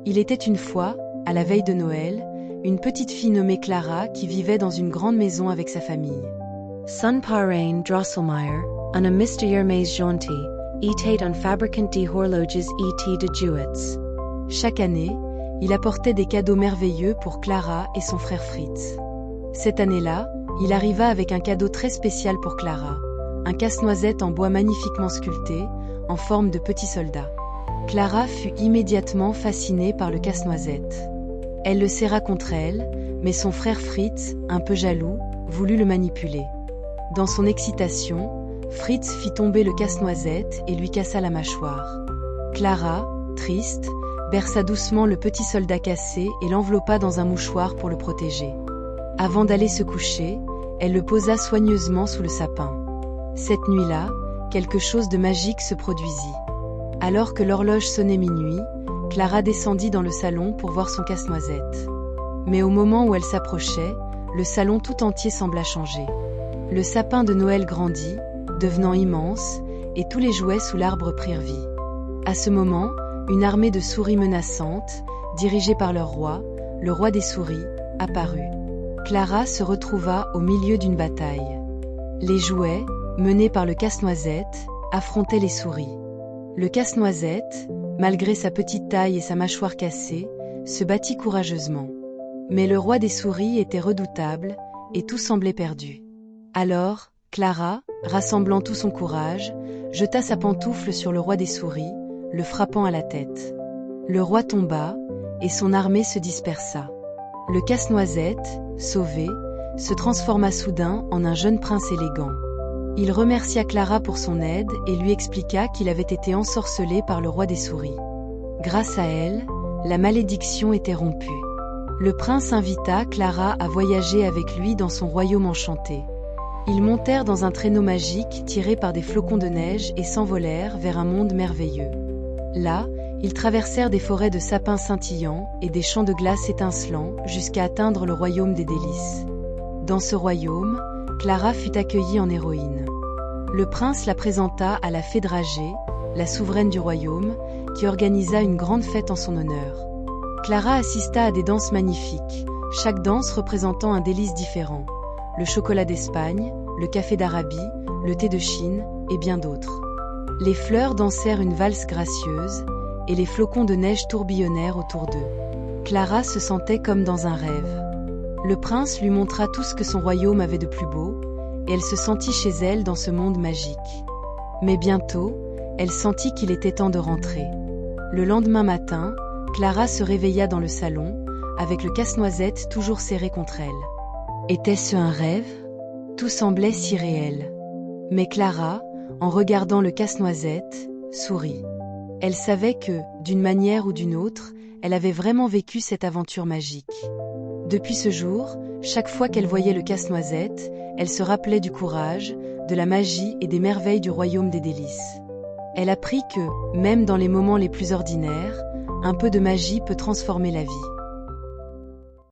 Il était une fois, à la veille de Noël, une petite fille nommée Clara qui vivait dans une grande maison avec sa famille. Son parrain Drosselmeyer, een mysterieux mais gentil, était un fabricant de horloges et de jouets. Chaque année, il apportait des cadeaux merveilleux pour Clara et son frère Fritz. Cette année-là, il arriva avec un cadeau très spécial pour Clara, un casse-noisette en bois magnifiquement sculpté, en forme de petit soldat. Clara fut immédiatement fascinée par le casse-noisette. Elle le serra contre elle, mais son frère Fritz, un peu jaloux, voulut le manipuler. Dans son excitation, Fritz fit tomber le casse-noisette et lui cassa la mâchoire. Clara, triste, berça doucement le petit soldat cassé et l'enveloppa dans un mouchoir pour le protéger. Avant d'aller se coucher, elle le posa soigneusement sous le sapin. Cette nuit-là, quelque chose de magique se produisit. Alors que l'horloge sonnait minuit, Clara descendit dans le salon pour voir son casse-noisette. Mais au moment où elle s'approchait, le salon tout entier sembla changer. Le sapin de Noël grandit, devenant immense, et tous les jouets sous l'arbre prirent vie. À ce moment, une armée de souris menaçantes, dirigée par leur roi, le roi des souris, apparut. Clara se retrouva au milieu d'une bataille. Les jouets, menés par le casse-noisette, affrontaient les souris. Le casse-noisette, malgré sa petite taille et sa mâchoire cassée, se battit courageusement. Mais le roi des souris était redoutable, et tout semblait perdu. Alors, Clara, rassemblant tout son courage, jeta sa pantoufle sur le roi des souris, le frappant à la tête. Le roi tomba, et son armée se dispersa. Le casse-noisette, sauvé, se transforma soudain en un jeune prince élégant. Il remercia Clara pour son aide et lui expliqua qu'il avait été ensorcelé par le roi des souris. Grâce à elle, la malédiction était rompue. Le prince invita Clara à voyager avec lui dans son royaume enchanté. Ils montèrent dans un traîneau magique tiré par des flocons de neige et s'envolèrent vers un monde merveilleux. Là, ils traversèrent des forêts de sapins scintillants et des champs de glace étincelants jusqu'à atteindre le royaume des délices. Dans ce royaume, Clara fut accueillie en héroïne. Le prince la présenta à la fée Dragée, la souveraine du royaume, qui organisa une grande fête en son honneur. Clara assista à des danses magnifiques, chaque danse représentant un délice différent. Le chocolat d'Espagne, le café d'Arabie, le thé de Chine, et bien d'autres. Les fleurs dansèrent une valse gracieuse, et les flocons de neige tourbillonnèrent autour d'eux. Clara se sentait comme dans un rêve. Le prince lui montra tout ce que son royaume avait de plus beau, et elle se sentit chez elle dans ce monde magique. Mais bientôt, elle sentit qu'il était temps de rentrer. Le lendemain matin, Clara se réveilla dans le salon, avec le casse-noisette toujours serré contre elle. Était-ce un rêve? Tout semblait si réel. Mais Clara, en regardant le casse-noisette, sourit. Elle savait que, d'une manière ou d'une autre, elle avait vraiment vécu cette aventure magique. Depuis ce jour, chaque fois qu'elle voyait le casse-noisette, elle se rappelait du courage, de la magie et des merveilles du royaume des délices. Elle apprit que, même dans les moments les plus ordinaires, un peu de magie peut transformer la vie.